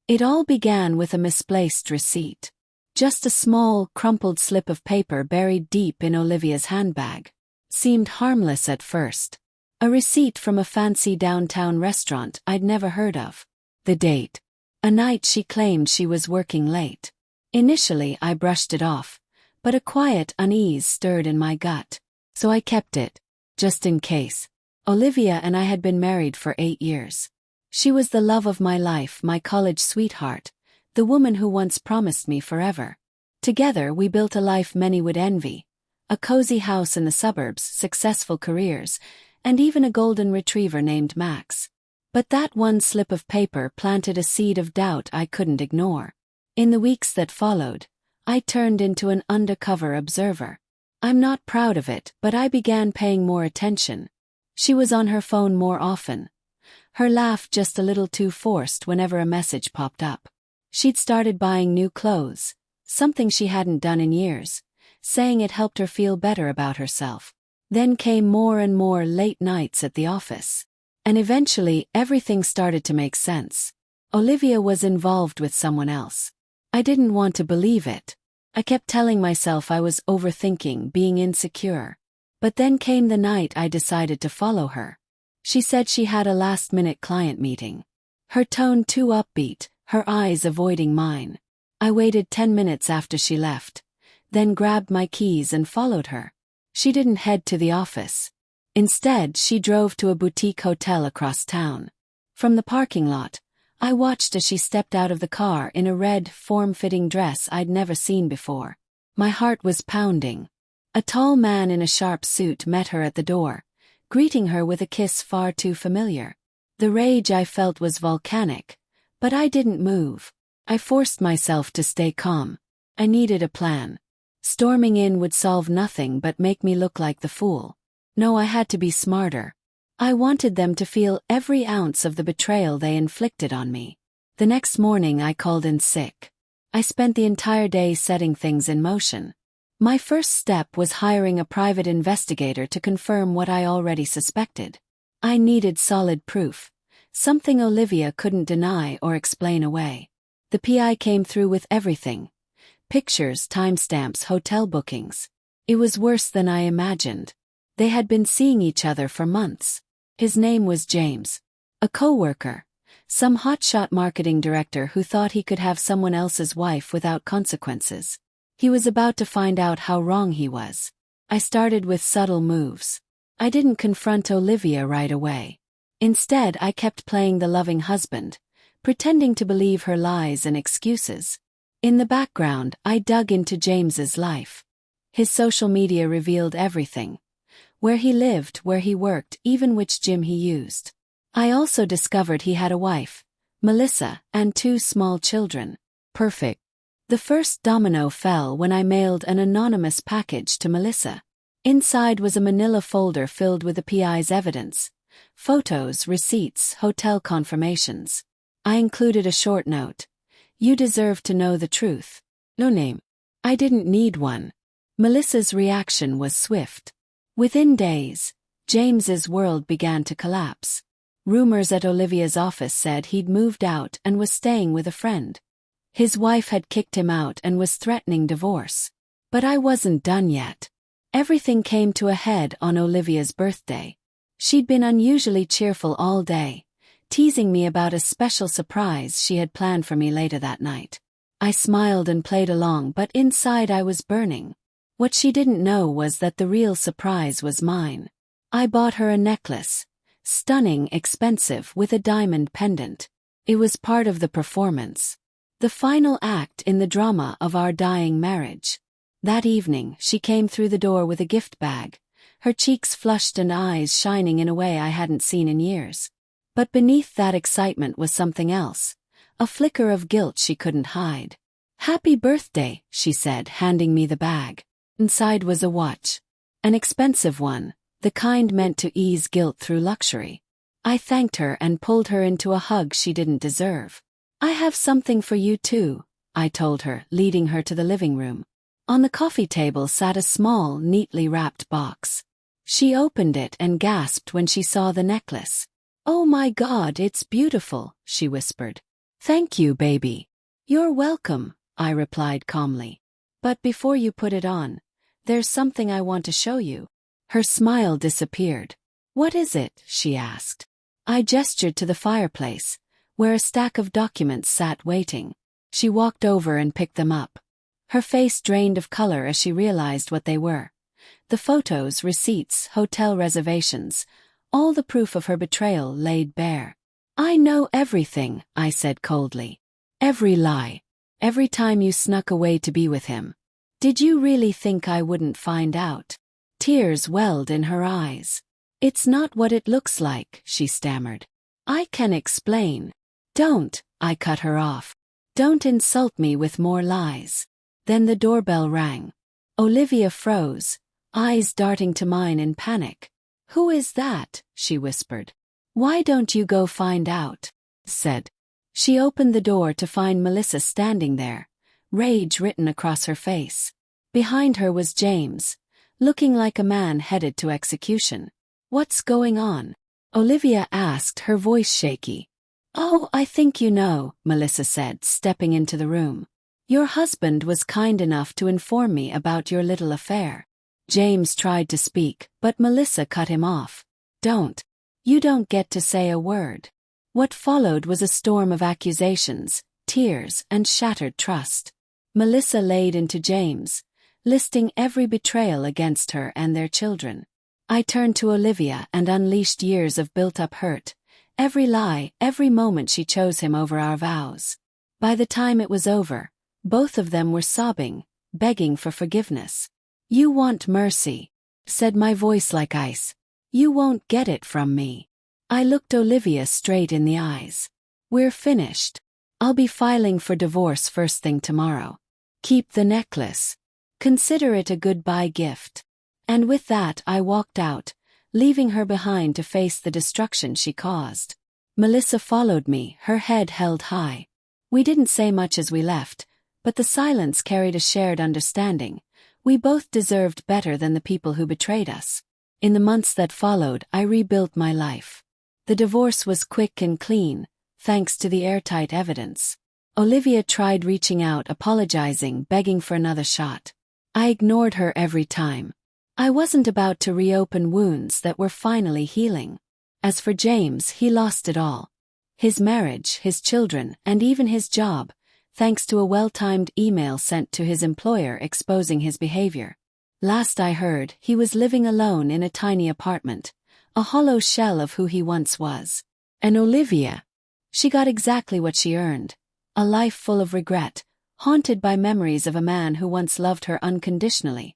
It all began with a misplaced receipt. Just a small, crumpled slip of paper buried deep in Olivia's handbag. Seemed harmless at first. A receipt from a fancy downtown restaurant I'd never heard of. The date. A night she claimed she was working late. Initially I brushed it off, but a quiet unease stirred in my gut. So I kept it, just in case. Olivia and I had been married for 8 years. She was the love of my life, my college sweetheart, the woman who once promised me forever. Together we built a life many would envy. A cozy house in the suburbs, successful careers, and even a golden retriever named Max. But that one slip of paper planted a seed of doubt I couldn't ignore. In the weeks that followed, I turned into an undercover observer. I'm not proud of it, but I began paying more attention. She was on her phone more often. Her laugh just a little too forced whenever a message popped up. She'd started buying new clothes, something she hadn't done in years, saying it helped her feel better about herself. Then came more and more late nights at the office. And eventually everything started to make sense. Olivia was involved with someone else. I didn't want to believe it. I kept telling myself I was overthinking, being insecure. But then came the night I decided to follow her. She said she had a last-minute client meeting. Her tone too upbeat, her eyes avoiding mine. I waited 10 minutes after she left, then grabbed my keys and followed her. She didn't head to the office. Instead, she drove to a boutique hotel across town. From the parking lot, I watched as she stepped out of the car in a red, form-fitting dress I'd never seen before. My heart was pounding. A tall man in a sharp suit met her at the door, greeting her with a kiss far too familiar. The rage I felt was volcanic, but I didn't move. I forced myself to stay calm. I needed a plan. Storming in would solve nothing but make me look like the fool. No, I had to be smarter. I wanted them to feel every ounce of the betrayal they inflicted on me. The next morning I called in sick. I spent the entire day setting things in motion. My first step was hiring a private investigator to confirm what I already suspected. I needed solid proof, something Olivia couldn't deny or explain away. The PI came through with everything. Pictures, timestamps, hotel bookings. It was worse than I imagined. They had been seeing each other for months. His name was James. A coworker. Some hotshot marketing director who thought he could have someone else's wife without consequences. He was about to find out how wrong he was. I started with subtle moves. I didn't confront Olivia right away. Instead, I kept playing the loving husband, pretending to believe her lies and excuses. In the background, I dug into James's life. His social media revealed everything. Where he lived, where he worked, even which gym he used. I also discovered he had a wife, Melissa, and 2 small children. Perfect. The first domino fell when I mailed an anonymous package to Melissa. Inside was a manila folder filled with the PI's evidence. Photos, receipts, hotel confirmations. I included a short note. You deserve to know the truth. No name. I didn't need one. Melissa's reaction was swift. Within days, James's world began to collapse. Rumors at Olivia's office said he'd moved out and was staying with a friend. His wife had kicked him out and was threatening divorce. But I wasn't done yet. Everything came to a head on Olivia's birthday. She'd been unusually cheerful all day, teasing me about a special surprise she had planned for me later that night. I smiled and played along, but inside I was burning. What she didn't know was that the real surprise was mine. I bought her a necklace. Stunning, expensive, with a diamond pendant. It was part of the performance. The final act in the drama of our dying marriage. That evening, she came through the door with a gift bag, her cheeks flushed and eyes shining in a way I hadn't seen in years. But beneath that excitement was something else, a flicker of guilt she couldn't hide. "Happy birthday," she said, handing me the bag. Inside was a watch. An expensive one, the kind meant to ease guilt through luxury. I thanked her and pulled her into a hug she didn't deserve. "I have something for you too," I told her, leading her to the living room. On the coffee table sat a small, neatly wrapped box. She opened it and gasped when she saw the necklace. "Oh my God, it's beautiful," she whispered. Thank you, baby. You're welcome, I replied calmly. But before you put it on, there's something I want to show you. Her smile disappeared. What is it? She asked. I gestured to the fireplace, where a stack of documents sat waiting. She walked over and picked them up. Her face drained of color as she realized what they were. The photos, receipts, hotel reservations, all the proof of her betrayal laid bare. I know everything, I said coldly. Every lie. Every time you snuck away to be with him. Did you really think I wouldn't find out? Tears welled in her eyes. It's not what it looks like, she stammered. I can explain. Don't, I cut her off. Don't insult me with more lies. Then the doorbell rang. Olivia froze, eyes darting to mine in panic. Who is that? She whispered. Why don't you go find out? Said. She opened the door to find Melissa standing there, rage written across her face. Behind her was James, looking like a man headed to execution. What's going on? Olivia asked, her voice shaky. Oh, I think you know, Melissa said, stepping into the room. Your husband was kind enough to inform me about your little affair. James tried to speak, but Melissa cut him off. Don't. You don't get to say a word. What followed was a storm of accusations, tears, and shattered trust. Melissa laid into James, listing every betrayal against her and their children. I turned to Olivia and unleashed years of built-up hurt. Every lie, every moment she chose him over our vows. By the time it was over, both of them were sobbing, begging for forgiveness. You want mercy, said my voice like ice. You won't get it from me. I looked Olivia straight in the eyes. We're finished. I'll be filing for divorce first thing tomorrow. Keep the necklace. Consider it a goodbye gift. And with that I walked out, leaving her behind to face the destruction she caused. Melissa followed me, her head held high. We didn't say much as we left, but the silence carried a shared understanding. We both deserved better than the people who betrayed us. In the months that followed, I rebuilt my life. The divorce was quick and clean, thanks to the airtight evidence. Olivia tried reaching out, apologizing, begging for another shot. I ignored her every time. I wasn't about to reopen wounds that were finally healing. As for James, he lost it all. His marriage, his children, and even his job, thanks to a well-timed email sent to his employer exposing his behavior. Last I heard, he was living alone in a tiny apartment, a hollow shell of who he once was. And Olivia? She got exactly what she earned. A life full of regret, haunted by memories of a man who once loved her unconditionally.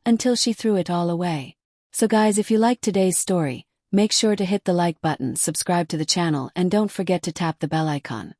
Until she threw it all away. So guys, if you liked today's story, make sure to hit the like button, subscribe to the channel, and don't forget to tap the bell icon.